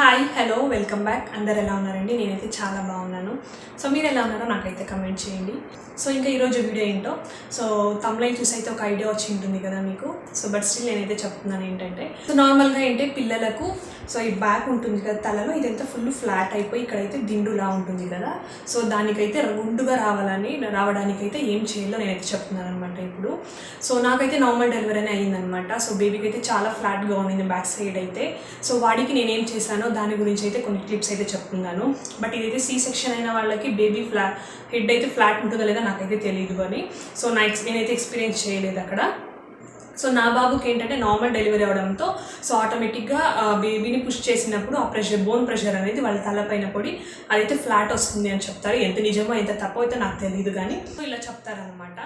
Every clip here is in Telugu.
Hi hello welcome back. అందరు ఎలా ఉన్నారండి? నేనైతే చాలా బాగున్నాను. సో మీరు ఎలా ఉన్నారో నాకైతే కమెంట్ చేయండి. సో ఇంకా ఈరోజు వీడియో ఏంటో తమ్లైన్ చూసి అయితే ఒక ఐడియా వచ్చి ఉంటుంది కదా మీకు. సో బట్ స్టిల్ నేనైతే చెప్తున్నాను ఏంటంటే, సో నార్మల్గా ఏంటి పిల్లలకు సో ఈ బ్యాక్ ఉంటుంది కదా తలలో, ఇదైతే ఫుల్ ఫ్లాట్ అయిపోయి ఇక్కడైతే దిండులా ఉంటుంది కదా. సో దానికైతే గుండుగా రావడానికైతే ఏం చేయాలో నేనైతే చెప్తున్నాను అనమాట ఇప్పుడు. సో నాకైతే నార్మల్ డెలివరీ అయిందనమాట. సో బేబీకి అయితే చాలా ఫ్లాట్గా ఉండింది బ్యాక్ సైడ్ అయితే. సో వాడికి నేనేం చేశానో దాని గురించి అయితే కొన్ని క్లిప్స్ అయితే చెప్తున్నాను. బట్ ఇదైతే సి సెక్షన్ అయిన వాళ్ళకి బేబీ హెడ్ అయితే ఫ్లాట్ ఉంటుందో లేదా నాకైతే తెలియదు అని. సో నేనైతే ఎక్స్పీరియన్స్ చేయలేదు అక్కడ. సో నా బాబుకి ఏంటంటే నార్మల్ డెలివరీ అవడంతో సో ఆటోమేటిక్గా బేబీని పుష్ చేసినప్పుడు ఆ బోన్ ప్రెషర్ అనేది వాళ్ళ తలపైన పడి అదైతే ఫ్లాట్ వస్తుంది అని చెప్తారు. ఎంత నిజమో ఎంత తప్పో అయితే నాకు తెలియదు కానీ సో ఇలా చెప్తారనమాట.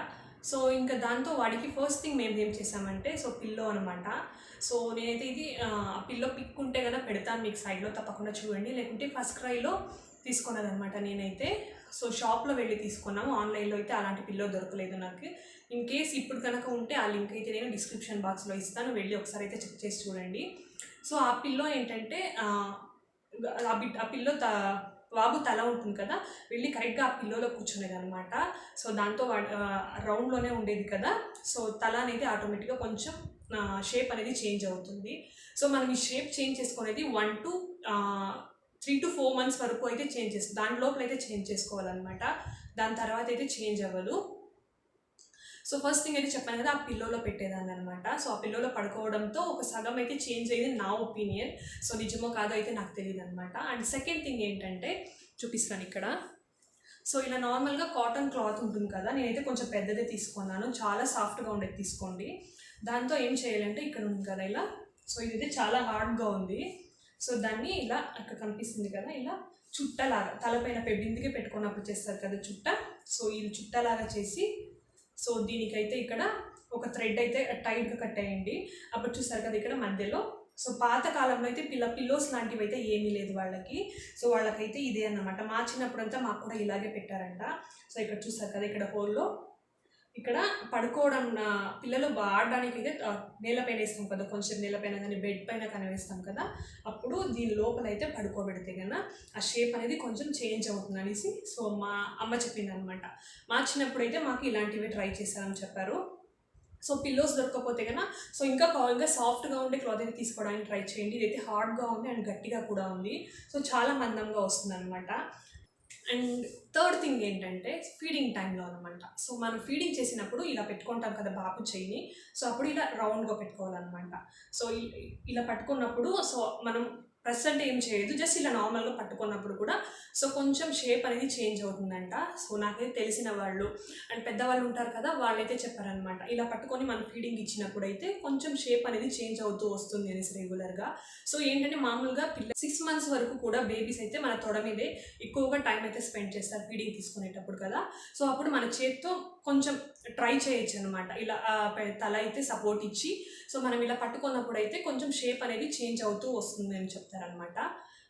సో ఇంకా దాంతో వాడికి ఫస్ట్ థింగ్ మేము ఏం చేసామంటే సో పిల్లో అనమాట. సో నేనైతే ఇది పిల్లో పిక్ ఉంటే కదా పెడతాను మీకు సైడ్లో, తప్పకుండా చూడండి. లేకుంటే ఫస్ట్ క్రైలో తీసుకున్నదనమాట నేనైతే. సో షాప్లో వెళ్ళి తీసుకున్నాము, ఆన్లైన్లో అయితే అలాంటి పిల్లో దొరకలేదు నాకు. ఇన్ కేస్ ఇప్పుడు కనుక ఉంటే ఆ లింక్ అయితే నేను డిస్క్రిప్షన్ బాక్స్లో ఇస్తాను, వెళ్ళి ఒకసారి అయితే చెక్ చేసి చూడండి. సో ఆ పిల్లో ఏంటంటే ఆ పిల్లో బాబు తల ఉంటుంది కదా, వెళ్ళి కరెక్ట్గా ఆ పిల్లోలో కూర్చునేది అనమాట. సో దాంతో రౌండ్లోనే ఉండేది కదా. సో తల అనేది ఆటోమేటిక్గా కొంచెం షేప్ అనేది చేంజ్ అవుతుంది. సో మనం ఈ షేప్ చేంజ్ చేసుకునేది 1 to 3 to 4 months వరకు అయితే చేంజ్ చేస్తుంది. దాని లోపల అయితే చేంజ్ చేసుకోవాలన్నమాట. దాని తర్వాత అయితే చేంజ్ అవ్వదు. సో ఫస్ట్ థింగ్ అయితే చెప్పాను కదా, ఆ పిల్లోలో పెట్టేదాన్ని అనమాట. సో ఆ పిల్లోలో పడుకోవడంతో ఒక సగం అయితే చేంజ్ అయ్యింది నా ఒపీనియన్. సో నిజమో కాదో అయితే నాకు తెలియదు అనమాట. అండ్ సెకండ్ థింగ్ ఏంటంటే చూపిస్తాను ఇక్కడ. సో ఇలా నార్మల్గా కాటన్ క్లాత్ ఉంటుంది కదా, నేనైతే కొంచెం పెద్దదే తీసుకున్నాను, చాలా సాఫ్ట్గా ఉండేది తీసుకోండి. దాంతో ఏం చేయాలంటే ఇక్కడ ఉంది కదా ఇలా, సో ఇదైతే చాలా హార్డ్గా ఉంది. సో దాన్ని ఇలా అక్కడ కనిపిస్తుంది కదా, ఇలా చుట్టలాగా తలపైన బిందుకే పెట్టుకున్నప్పుడు చేస్తారు కదా చుట్ట. సో ఇది చుట్టలాగా చేసి సో దీనికైతే ఇక్కడ ఒక థ్రెడ్ అయితే టైట్గా కట్టేయండి. అప్పుడు చూస్తారు కదా ఇక్కడ మధ్యలో. సో పాత కాలంలో అయితే పిల్లోస్ లాంటివి అయితే ఏమీ లేదు వాళ్ళకి. సో వాళ్ళకైతే ఇదే అన్నమాట. మా చిన్నప్పుడంతా మాకు కూడా ఇలాగే పెట్టారంట. సో ఇక్కడ చూస్తారు కదా ఇక్కడ హోల్లో ఇక్కడ పడుకోవడం పిల్లలు ఆడడానికి అయితే నేలపైన వేస్తాం కదా, కొంచెం నేలపైన కానీ బెడ్ పైన కానీ వేస్తాం కదా, అప్పుడు దీని లోపల అయితే పడుకోబెడితే కన్నా ఆ షేప్ అనేది కొంచెం చేంజ్ అవుతుంది అనేసి సో మా అమ్మ చెప్పింది అనమాట. మా చిన్నప్పుడు అయితే మాకు ఇలాంటివి ట్రై చేశారని చెప్పారు. సో పిల్లోస్ దొరకకపోతే కన్నా సో ఇంకా సాఫ్ట్గా ఉండే క్లాత్ అయితే తీసుకోవడానికి ట్రై చేయండి. ఇదైతే హార్డ్గా ఉంది అండ్ గట్టిగా కూడా ఉంది. సో చాలా మందంగా వస్తుంది అనమాట. అండ్ థర్డ్ థింగ్ ఏంటంటే ఫీడింగ్ టైంలో అనమాట. సో మనం ఫీడింగ్ చేసినప్పుడు ఇలా పెట్టుకుంటాం కదా బాబు చెయ్యిని, సో అప్పుడు ఇలా రౌండ్గా పెట్టుకోవాలన్నమాట. సో ఇలా పట్టుకున్నప్పుడు సో మనం ప్రెస్ అంటే ఏం చేయదు, జస్ట్ ఇలా నార్మల్గా పట్టుకున్నప్పుడు కూడా సో కొంచెం షేప్ అనేది చేంజ్ అవుతుందంట. సో నాకైతే తెలిసిన వాళ్ళు అండ్ పెద్దవాళ్ళు ఉంటారు కదా, వాళ్ళైతే చెప్పారనమాట ఇలా పట్టుకొని మనం ఫీడింగ్ ఇచ్చినప్పుడు అయితే కొంచెం షేప్ అనేది చేంజ్ అవుతూ వస్తుంది అనేసి రెగ్యులర్గా. సో ఏంటంటే మామూలుగా 6 months వరకు కూడా బేబీస్ అయితే మన తొడ మీదే ఎక్కువగా టైం అయితే స్పెండ్ చేస్తారు ఫీడింగ్ తీసుకునేటప్పుడు కదా. సో అప్పుడు మన చేతితో కొంచెం ట్రై చేయొచ్చు అనమాట, ఇలా తల అయితే సపోర్ట్ ఇచ్చి సో మనం ఇలా పట్టుకున్నప్పుడు అయితే కొంచెం షేప్ అనేది చేంజ్ అవుతూ వస్తుంది అని చెప్తారనమాట.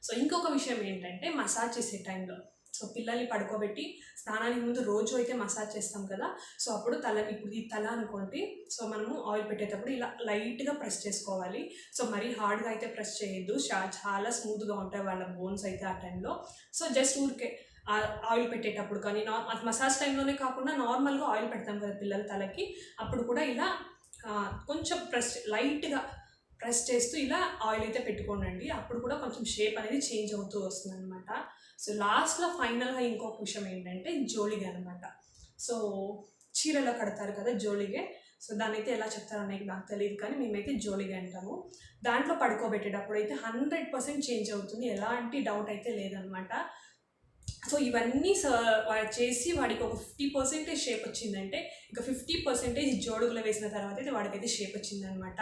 సో ఇంకొక విషయం ఏంటంటే మసాజ్ చేసే టైంలో సో పిల్లల్ని పడుకోబెట్టి స్నానానికి ముందు రోజు అయితే మసాజ్ చేస్తాం కదా. సో అప్పుడు ఇప్పుడు ఈ తల అనుకోండి, సో మనము ఆయిల్ పెట్టేటప్పుడు ఇలా లైట్గా ప్రెస్ చేసుకోవాలి. సో మరీ హార్డ్గా అయితే ప్రెస్ చేయొద్దు, చాలా స్మూత్గా ఉంటాయి వాళ్ళ బోన్స్ అయితే ఆ టైంలో. సో జస్ట్ ఊరికే ఆయిల్ పెట్టేటప్పుడు కానీ మసాజ్ టైంలోనే కాకుండా నార్మల్గా ఆయిల్ పెడతాం కదా పిల్లల తలకి, అప్పుడు కూడా ఇలా కొంచెం లైట్గా ప్రెస్ చేస్తూ ఇలా ఆయిల్ అయితే పెట్టుకోండి. అప్పుడు కూడా కొంచెం షేప్ అనేది చేంజ్ అవుతూ వస్తుంది అనమాట. సో లాస్ట్లో ఫైనల్గా ఇంకొక విషయం ఏంటంటే జోలిగే అనమాట. సో చీరలో కడతారు కదా జోలిగే, సో దాన్ని అయితే ఎలా చెప్తారో నాకు తెలియదు కానీ మేమైతే జోలిగే అంటాము. దాంట్లో పడుకోబెట్టేటప్పుడు అయితే 100% చేంజ్ అవుతుంది, ఎలాంటి డౌట్ అయితే లేదనమాట. సో ఇవన్నీ చేసి వాడికి ఒక 50% షేప్ వచ్చిందంటే ఇక 50% జోడుగులో వేసిన తర్వాత అయితే వాడికైతే షేప్ వచ్చిందనమాట.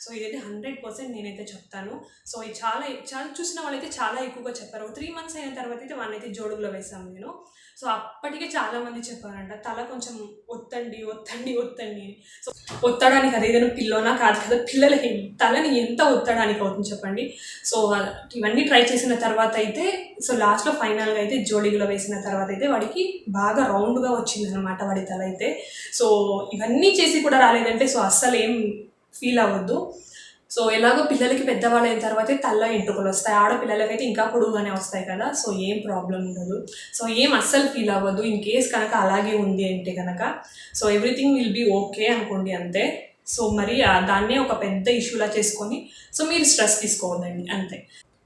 సో ఇదైతే 100% నేనైతే చెప్తాను. సో ఇది చాలా చూసిన వాళ్ళైతే చాలా ఎక్కువగా చెప్పారు. 3 months అయిన తర్వాత అయితే వాళ్ళైతే జోడుగులో వేసాను నేను. సో అప్పటికే చాలామంది చెప్పారంట తల కొంచెం ఒత్తండి ఒత్తండి ఒత్తండి. సో ఒత్తడానికి అది ఏదైనా పిల్లోనా కాదు కదా, పిల్లల తలని ఎంత ఒత్తడానికి అవుతుంది చెప్పండి. సో ఇవన్నీ ట్రై చేసిన తర్వాత అయితే సో లాస్ట్లో ఫైనల్గా అయితే జోడిగులో వేసిన తర్వాత అయితే వాడికి బాగా రౌండ్గా వచ్చిందనమాట వాడి తల అయితే. సో ఇవన్నీ చేసి కూడా రాలేదంటే సో అస్సలు ఏం ఫీల్ అవ్వద్దు. సో ఎలాగో పిల్లలకి పెద్దవాళ్ళు అయిన తర్వాతే తల్ల ఎంట్రుకలు వస్తాయి, ఆడపిల్లలకైతే ఇంకా పొడుగుగానే వస్తాయి కదా. సో ఏం ప్రాబ్లం ఉండదు, సో ఏం అస్సలు ఫీల్ అవ్వదు. ఇన్ కేస్ కనుక అలాగే ఉంది అంటే కనుక so everything will be okay అనుకోండి అంతే. సో మరి దాన్నే ఒక పెద్ద ఇష్యూలా చేసుకొని సో మీరు స్ట్రెస్ తీసుకోవద్దండి అంతే.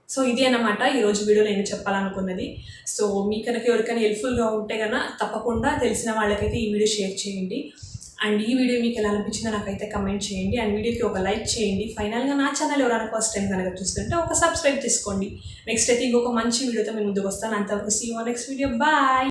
సో ఇది అన్నమాట ఈరోజు వీడియో నేను చెప్పాలనుకున్నది. సో మీకు కనుక ఎవరికైనా హెల్ప్ఫుల్గా ఉంటే కనుక తప్పకుండా తెలిసిన వాళ్ళకైతే ఈ వీడియో షేర్ చేయండి. అండ్ ఈ వీడియో మీకు ఎలా అనిపించిందో నాకైతే కమెంట్ చేయండి. అండ్ వీడియోకి ఒక లైక్ చేయండి. ఫైనల్గా నా ఛానల్ ఎవరైనా ఫస్ట్ టైం కనుక చూస్తుంటే ఒక సబ్స్క్రైబ్ చేసుకోండి. నెక్స్ట్ అయితే ఇంకొక మంచి వీడియోతో మేము ముందుకు వస్తాను. అంతవరకు see you next video. Bye.